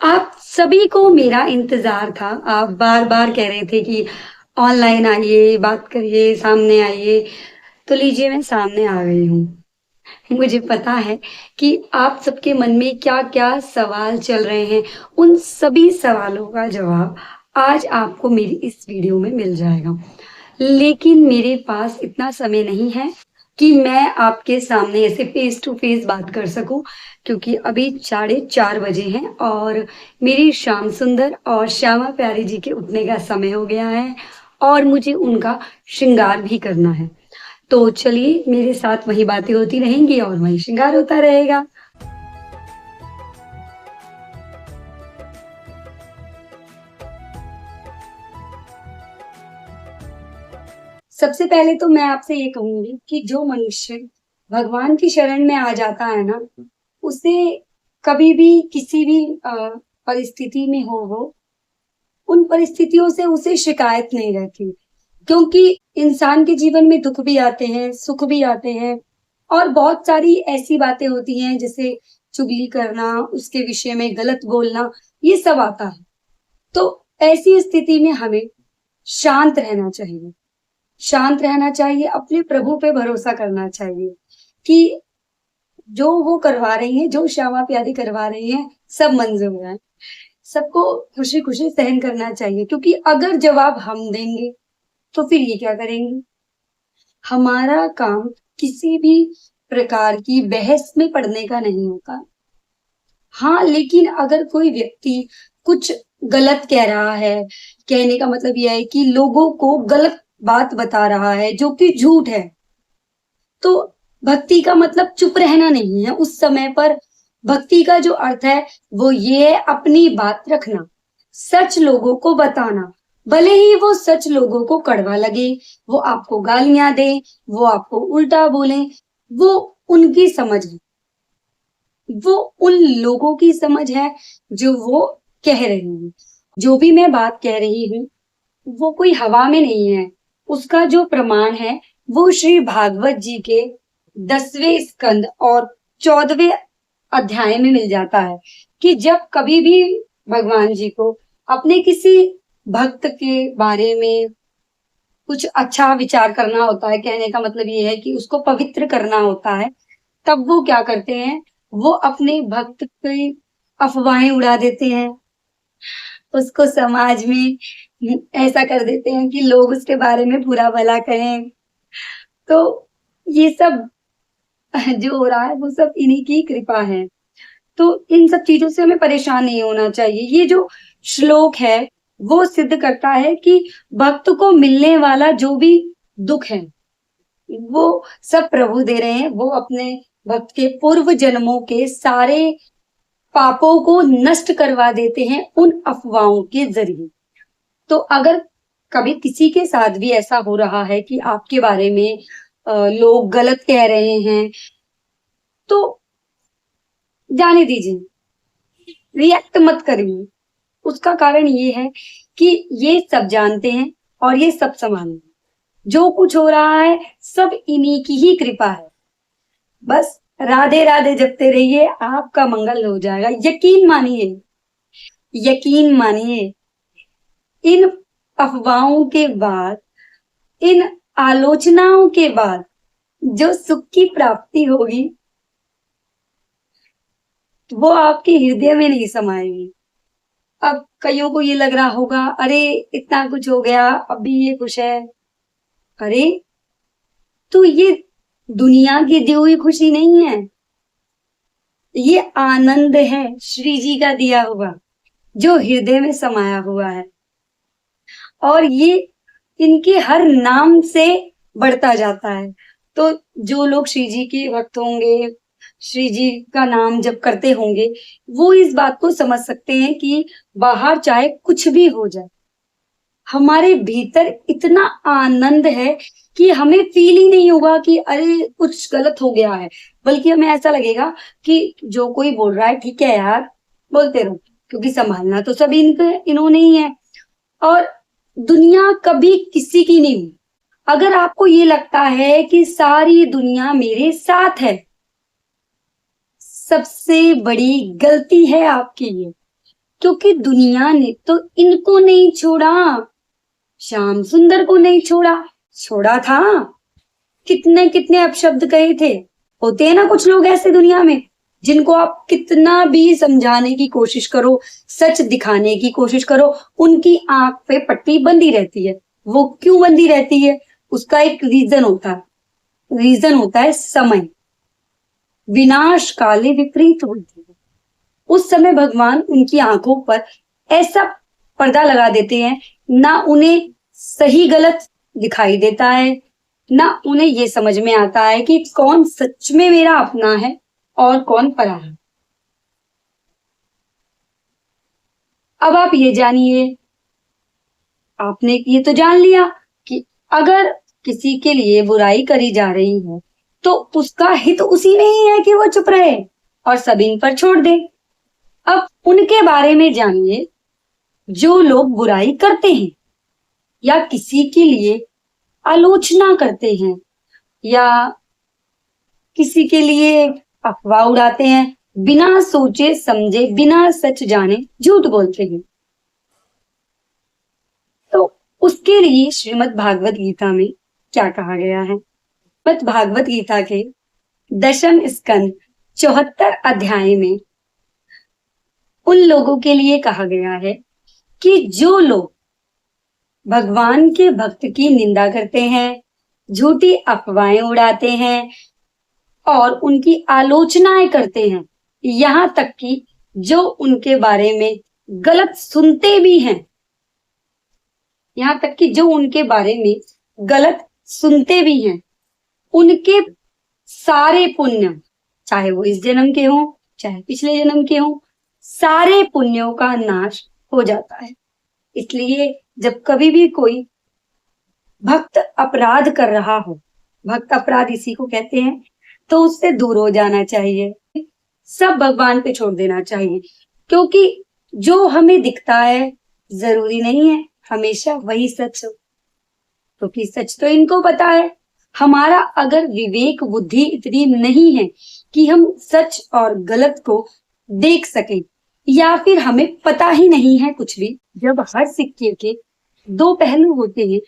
आप सभी को मेरा इंतज़ार था। आप बार-बार कह रहे थे कि ऑनलाइन आइए, बात करिए, सामने आइए। तो लीजिए मैं सामने आ गई हूँ। मुझे पता है कि आप सबके मन में क्या-क्या सवाल चल रहे हैं। उन सभी सवालों का जवाब आज आपको मेरी इस वीडियो में मिल जाएगा। लेकिन मेरे पास इतना समय नहीं है कि मैं आपके सामने ऐसे फ़ेस टू फ़ेस बात कर सकूँ, क्योंकि अभी 4:30 बजे हैं और मेरी श्याम सुंदर और श्यामा प्यारी जी के उठने का समय हो गया है और मुझे उनका श्रृंगार भी करना है। तो चलिए मेरे साथ वहीं बातें होती रहेंगी और वहीं श्रृंगार होता रहेगा। सबसे पहले तो मैं आपसे ये कहूँगी कि जो मनुष्य भगवान की शरण में आ जाता है ना, उसे कभी भी किसी भी परिस्थिति में हो वो, उन परिस्थितियों से उसे शिकायत नहीं रहती। क्योंकि इंसान के जीवन में दुःख भी आते हैं, सुख भी आते हैं और बहुत सारी ऐसी बातें होती हैं जैसे चुगली करना, उसके विषय में गलत बोलना, ये सब आता है। तो ऐसी स्थिति में हमें शांत रहना चाहिए। शांत रहना चाहिए, अपने प्रभु पे भरोसा करना चाहिए कि जो वो करवा रही हैं, जो श्यामा प्यारी करवा रही हैं, सब मंज़ूर है। सबको खुशी-खुशी सहन करना चाहिए क्योंकि अगर जवाब हम देंगे, तो फिर ये क्या करेंगी? हमारा काम किसी भी प्रकार की बहस में पड़ने का नहीं होता। हाँ, लेकिन अगर कोई व्यक्ति कुछ गलत कह रहा है, कहने का मतलब ये है कि लोगों को गलत बात बता रहा है, जो कि झूठ है, तो भक्ति का मतलब चुप रहना नहीं है। उस समय पर भक्ति का जो अर्थ है, वो ये है अपनी बात रखना, सच लोगों को बताना। भले ही वो सच लोगों को कड़वा लगे, वो आपको गालियाँ दें, वो आपको उल्टा बोलें, वो उनकी समझ है। वो उन लोगों की समझ है जो वो कह रहे हैं। जो भी मैं बात कह रही हूँ, वो कोई हवा में नहीं है। उसका जो प्रमाण है, वो श्री भागवत जी के 10वें स्कंद और 14वें अध्याय में मिल जाता है कि जब कभी भी भगवान जी को अपने किसी भक्त के बारे में कुछ अच्छा विचार करना होता है, कहने का मतलब ये है कि उसको पवित्र करना होता है, तब वो क्या करते हैं, वो अपने भक्त पे अफ़वाहें उड़ा देते हैं। उसको समाज में ऐसा कर देते हैं कि लोग उसके बारे में बुरा-भला कहें। तो ये सब जो हो रहा है वो सब इन्हीं की कृपा है। तो इन सब चीज़ों से हमें परेशान नहीं होना चाहिए। ये जो श्लोक है, वो सिद्ध करता है कि भक्त को मिलने वाला जो भी दुःख है, वो सब प्रभु दे रहे हैं। वो अपने भक्त के पूर्व जन्मों के सारे पापों को नष्ट करवा देते हैं उन अफ़वाहों के ज़रिए। तो अगर कभी किसी के साथ भी ऐसा हो रहा है कि आपके बारे में लोग गलत कह रहे हैं, तो जाने दीजिए, रिएक्ट मत करिए। उसका कारण ये है कि ये सब जानते हैं और ये सब समान हैं। जो कुछ हो रहा है, सब इन्हीं की ही कृपा है। बस राधे-राधे जपते रहिए, आपका मंगल हो जाएगा। यकीन मानिए, इन अफ़वाहों के बाद, इन आलोचनाओं के बाद जो सुख की प्राप्ति होगी, वो आपके हृदय में नहीं समाएगी। अब कइयों को ये लग रहा होगा, अरे! इतना कुछ हो गया, अब भी ये खुश है। अरे! तो ये दुनिया की दी हुई खुशी नहीं है, ये आनंद है श्री जी का दिया हुआ, जो हृदय में समाया हुआ है और ये इनके हर नाम से बढ़ता जाता है। तो जो लोग श्री जी के भक्त होंगे, श्री जी का नाम जप करते होंगे, वो इस बात को समझ सकते हैं कि बाहर चाहे कुछ भी हो जाए, हमारे भीतर इतना आनंद है कि हमें फ़ील ही नहीं होगा कि अरे! कुछ गलत हो गया है, बल्कि हमें ऐसा लगेगा कि जो कोई बोल रहा है ठीक है यार, बोलते रहो, क्योंकि सँभालना तो सब इन्होंने ही है और दुनिया कभी किसी की नहीं हुई। अगर आपको ये लगता है कि सारी दुनिया मेरे साथ है, सबसे बड़ी गलती है आपकी ये, क्योंकि दुनिया ने तो इनको नहीं छोड़ा, श्याम सुंदर को नहीं छोड़ा, छोड़ा था। कितने कितने अपशब्द कहे थे। होते हैं ना कुछ लोग ऐसे दुनिया में, जिनको आप कितना भी समझाने की कोशिश करो, सच दिखाने की कोशिश करो, उनकी आंख पे पट्टी बंधी रहती है। वो क्यों बंधी रहती है? उसका एक रीजन होता है, रीजन होता है समय। विनाश काले विपरीत होती है। उस समय भगवान उनकी आंखों पर ऐसा पर्दा लगा देते हैं, ना उन्हें सही गलत दिखाई देता है, ना उन्हें ये समझ में आता है कि कौन सच में मेरा अपना है और कौन पराया है। अब आप ये जानिए, आपने ये तो जान लिया कि अगर किसी के लिए बुराई करी जा रही है तो उसका हित उसी में ही है कि वो चुप रहे और सब इन पर छोड़ दे। अब उनके बारे में जानिए जो लोग बुराई करते हैं या किसी के लिए आलोचना करते हैं या किसी के लिए अफवाह उड़ाते हैं, बिना सोचे समझे, बिना सच जाने झूठ बोलते हैं। तो उसके लिए श्रीमद् भागवत गीता में क्या कहा गया है? श्रीमद् भागवत गीता के 10वें स्कंद 74 अध्याय में उन लोगों के लिए कहा गया है कि जो लोग भगवान के भक्त की निंदा करते हैं, झूठी अफवाहें उड़ाते हैं और उनकी आलोचनाएं करते हैं, यहां तक कि जो उनके बारे में गलत सुनते भी हैं, यहां तक कि जो उनके बारे में गलत सुनते भी हैं, उनके सारे पुण्य, चाहे वो इस जन्म के हों चाहे पिछले जन्म के हों, सारे पुण्यों का नाश हो जाता है। इसलिए जब कभी भी कोई भक्त अपराध कर रहा हो, भक्त अपराध इसी को कहते हैं, तो उससे दूर हो जाना चाहिए, सब भगवान पे छोड़ देना चाहिए। क्योंकि जो हमें दिखता है जरूरी नहीं है हमेशा वही सच हो, क्योंकि सच तो इनको पता है। हमारा अगर विवेक बुद्धि इतनी नहीं है कि हम सच और गलत को देख सकें, या फिर हमें पता ही नहीं है कुछ भी, जब हर सिक्के के दो पहलू होते हैं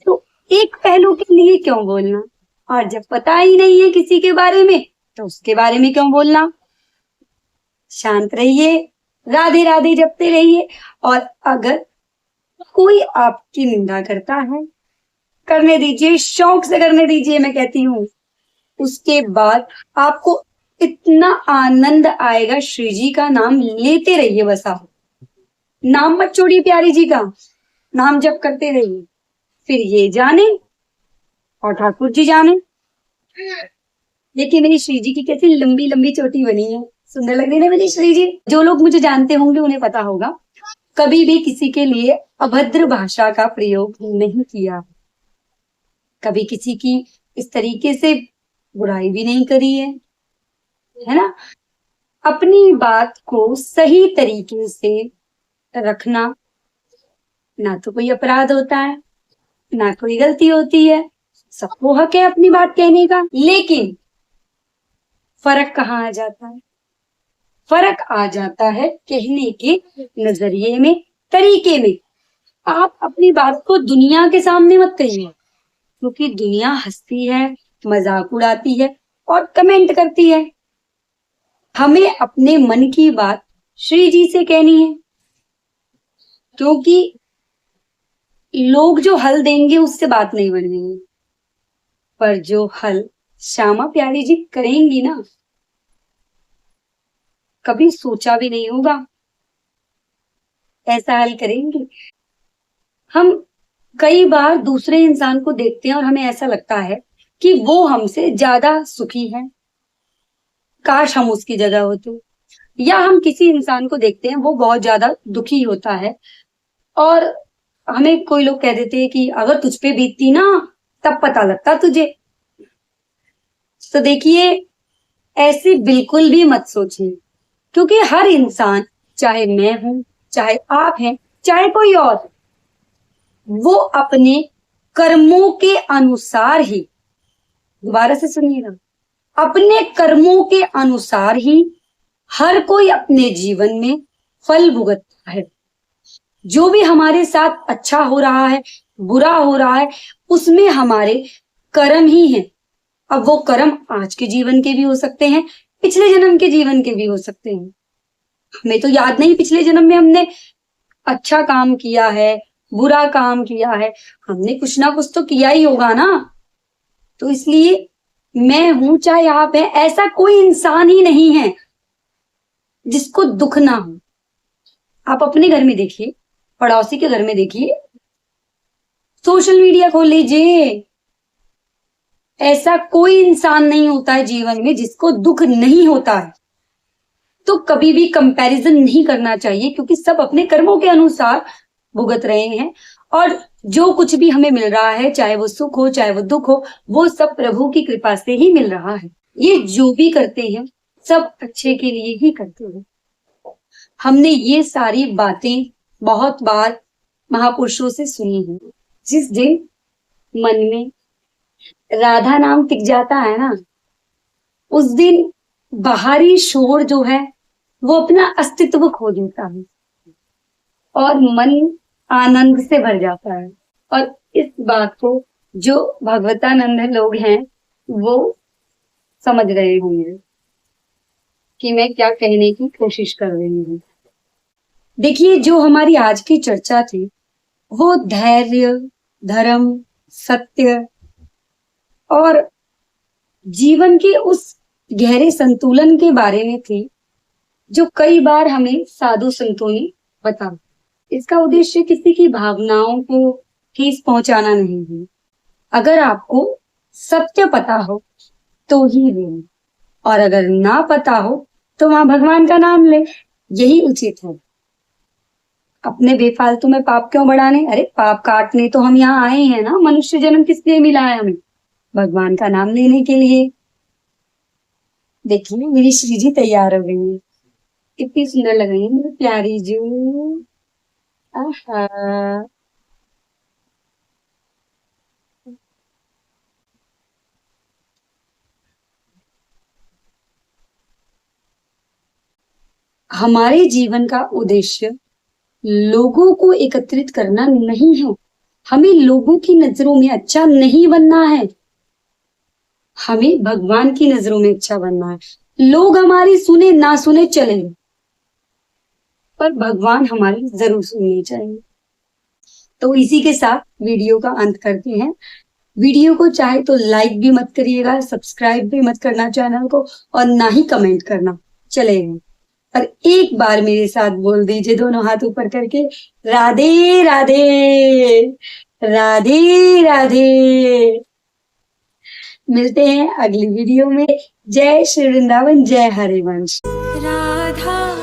तो एक पहलू के लिए क्यों बोलना, और जब पता ही नहीं है किसी के बारे में तो उसके बारे में क्यों बोलना। शांत रहिए, राधे राधे जपते रहिए। और अगर कोई आपकी निंदा करता है, करने दीजिए, शौक से करने दीजिए, मैं कहती हूँ। उसके बाद आपको इतना आनंद आएगा, श्री जी का नाम लेते रहिए, बस आप नाम मत छोड़िए, प्यारी जी का नाम जप करते रहिए। फिर ये जाने और ठाकुर जी जाने। देखिए मेरी श्री जी की कैसी लंबी लंबी चोटी बनी है, सुंदर लग रही है मेरी श्री जी। जो लोग मुझे जानते होंगे उन्हें पता होगा, कभी भी किसी के लिए अभद्र भाषा का प्रयोग नहीं किया, कभी किसी की इस तरीके से बुराई भी नहीं करी है ना। अपनी बात को सही तरीके से रखना ना तो कोई अपराध होता है, ना कोई गलती होती है, सबको हक है अपनी बात कहने का। लेकिन फर्क कहाँ आ जाता है? फर्क आ जाता है कहने के नजरिए में, तरीके में। आप अपनी बात को दुनिया के सामने मत कहिए, क्योंकि दुनिया हंसती है, मजाक उड़ाती है और कमेंट करती है। हमें अपने मन की बात श्री जी से कहनी है, क्योंकि लोग जो हल देंगे उससे बात नहीं बनेगी, पर जो हल श्यामा प्यारी जी करेंगी ना, कभी सोचा भी नहीं होगा ऐसा हल करेंगे। हम कई बार दूसरे इंसान को देखते हैं और हमें ऐसा लगता है कि वो हमसे ज्यादा सुखी है, काश हम उसकी जगह होते। या हम किसी इंसान को देखते हैं वो बहुत ज्यादा दुखी होता है और हमें कोई लोग कह देते हैं कि अगर तुझ पे बीतती ना तब पता लगता तुझे। तो देखिए ऐसे बिल्कुल भी मत सोचिए, क्योंकि हर इंसान, चाहे मैं हूं, चाहे आप हैं, चाहे कोई और, वो अपने कर्मों के अनुसार ही, दोबारा से सुनिएगा, अपने कर्मों के अनुसार ही हर कोई अपने जीवन में फल भुगतता है। जो भी हमारे साथ अच्छा हो रहा है, बुरा हो रहा है, उसमें हमारे कर्म ही हैं। अब वो कर्म आज के जीवन के भी हो सकते हैं, पिछले जन्म के जीवन के भी हो सकते हैं। हमें तो याद नहीं पिछले जन्म में हमने अच्छा काम किया है, बुरा काम किया है, हमने कुछ ना कुछ तो किया ही होगा ना। तो इसलिए मैं हूं चाहे आप हैं, ऐसा कोई इंसान ही नहीं है जिसको दुख ना हो। आप अपने घर में देखिए, पड़ोसी के घर में देखिए, सोशल मीडिया खोल लीजिए, ऐसा कोई इंसान नहीं होता है जीवन में जिसको दुख नहीं होता है। तो कभी भी कंपैरिजन नहीं करना चाहिए, क्योंकि सब अपने कर्मों के अनुसार भुगत रहे हैं और जो कुछ भी हमें मिल रहा है, चाहे वो सुख हो चाहे वो दुख हो, वो सब प्रभु की कृपा से ही मिल रहा है। ये जो भी करते हैं सब अच्छे के लिए ही करते हैं। हमने ये सारी बातें बहुत बार महापुरुषों से सुनी है। जिस दिन मन में राधा नाम टिक जाता है ना, उस दिन बाहरी शोर जो है वो अपना अस्तित्व खो देता है और मन आनंद से भर जाता है। और इस बात को जो भगवतानंद लोग हैं वो समझ रहे होंगे कि मैं क्या कहने की कोशिश कर रही हूँ। देखिए, जो हमारी आज की चर्चा थी वो धैर्य, धर्म, सत्य और जीवन के उस गहरे संतुलन के बारे में थी जो कई बार हमें साधु संतों ने बताया। इसका उद्देश्य किसी की भावनाओं को ठेस पहुंचाना नहीं है। अगर आपको सत्य पता हो तो ही बोलो, और अगर ना पता हो तो वहां भगवान का नाम ले, यही उचित है। अपने बेफालतू में पाप क्यों बढ़ाने? अरे पाप काटने तो हम यहाँ आए हैं ना। मनुष्य जन्म किस लिए मिला है हमें? भगवान का नाम लेने के लिए। देखिए मेरी श्री जी तैयार हो गई है, कितनी सुंदर लग रही है मेरी प्यारी जू। आहा, हमारे जीवन का उद्देश्य लोगों को एकत्रित करना नहीं है। हमें लोगों की नजरों में अच्छा नहीं बनना है, हमें भगवान की नजरों में अच्छा बनना है। लोग हमारी सुने ना सुने चलेंगे, पर भगवान हमारी जरूर सुननी चाहिए। तो इसी के साथ वीडियो का अंत करते हैं। वीडियो को चाहे तो लाइक भी मत करिएगा, सब्सक्राइब भी मत करना चैनल को, और ना ही कमेंट करना चलेगा। और एक बार मेरे साथ बोल दीजिए दोनों हाथ ऊपर करके, राधे राधे, राधे राधे। मिलते हैं अगली वीडियो में। जय श्री वृंदावन, जय हरिवंश। राधा